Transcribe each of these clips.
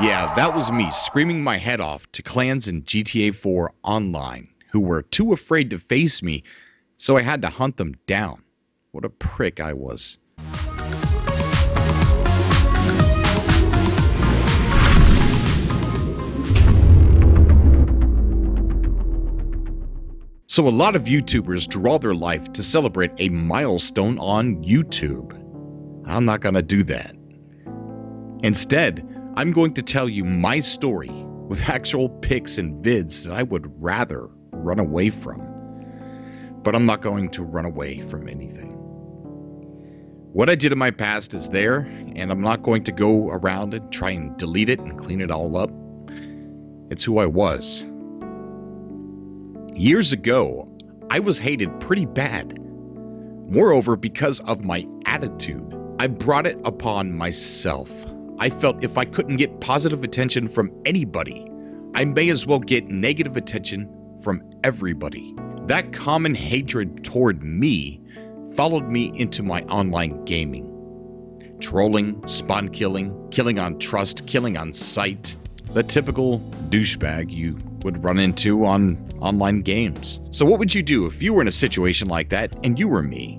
Yeah, that was me screaming my head off to clans in GTA 4 Online who were too afraid to face me, so I had to hunt them down. What a prick I was. So a lot of YouTubers draw their life to celebrate a milestone on YouTube. I'm not gonna do that. Instead, I'm going to tell you my story with actual pics and vids that I would rather run away from. But I'm not going to run away from anything. What I did in my past is there, and I'm not going to go around and try and delete it and clean it all up. It's who I was. Years ago, I was hated pretty bad. Moreover, because of my attitude, I brought it upon myself. I felt if I couldn't get positive attention from anybody, I may as well get negative attention from everybody. That common hatred toward me followed me into my online gaming. Trolling, spawn killing, killing on trust, killing on sight. The typical douchebag you would run into on online games. So what would you do if you were in a situation like that and you were me?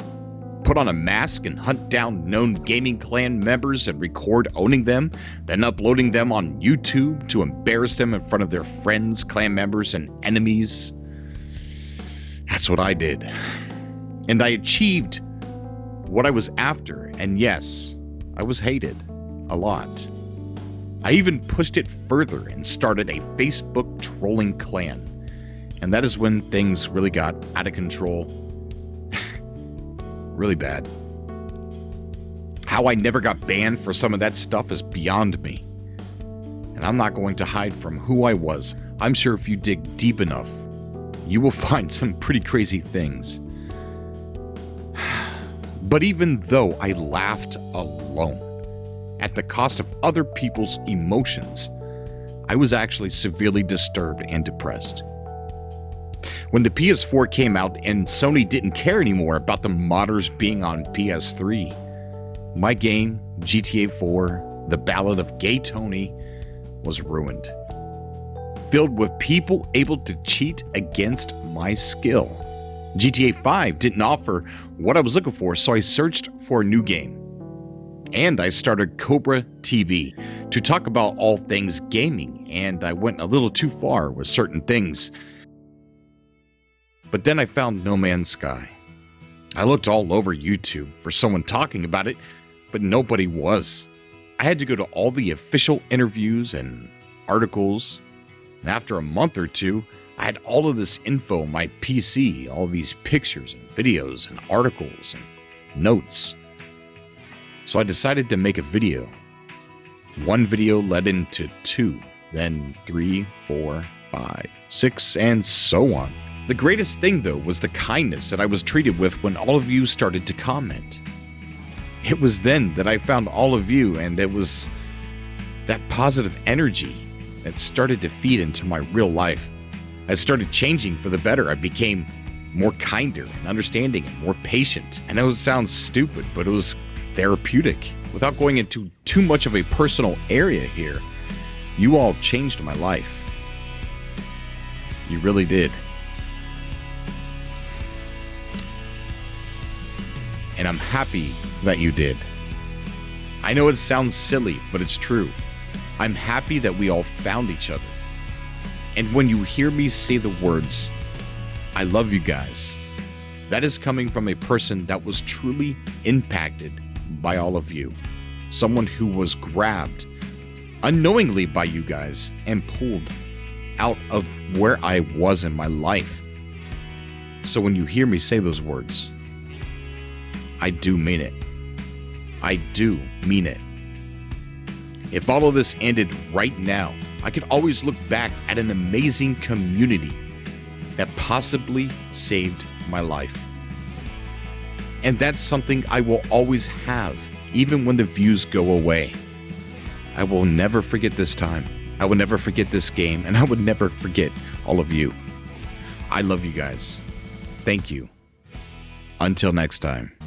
Put on a mask and hunt down known gaming clan members and record owning them, then uploading them on YouTube to embarrass them in front of their friends, clan members, and enemies? That's what I did. And I achieved what I was after, and yes, I was hated a lot. I even pushed it further and started a Facebook trolling clan. And that is when things really got out of control. Really bad. How I never got banned for some of that stuff is beyond me. And I'm not going to hide from who I was. I'm sure if you dig deep enough, you will find some pretty crazy things. But even though I laughed alone, at the cost of other people's emotions, I was actually severely disturbed and depressed. When the PS4 came out and Sony didn't care anymore about the modders being on PS3, my game, GTA 4, The Ballad of Gay Tony, was ruined. Filled with people able to cheat against my skill. GTA 5 didn't offer what I was looking for, so I searched for a new game. And I started Cobra TV to talk about all things gaming, and I went a little too far with certain things. But then I found No Man's Sky. I looked all over YouTube for someone talking about it, but nobody was. I had to go to all the official interviews and articles, and after a month or two, I had all of this info on my PC, all these pictures and videos and articles and notes. So I decided to make a video. One video led into 2, then 3, 4, 5, 6, and so on. The greatest thing, though, was the kindness that I was treated with when all of you started to comment. It was then that I found all of you, and it was that positive energy that started to feed into my real life. I started changing for the better. I became more kinder and understanding and more patient. I know it sounds stupid, but it was therapeutic. Without going into too much of a personal area here, you all changed my life. You really did. And I'm happy that you did. I know it sounds silly, but it's true. I'm happy that we all found each other. And when you hear me say the words, I love you guys, that is coming from a person that was truly impacted by all of you. Someone who was grabbed unknowingly by you guys and pulled out of where I was in my life. So when you hear me say those words, I do mean it. I do mean it. If all of this ended right now, I could always look back at an amazing community that possibly saved my life. And that's something I will always have, even when the views go away. I will never forget this time. I will never forget this game, and I would never forget all of you. I love you guys. Thank you. Until next time.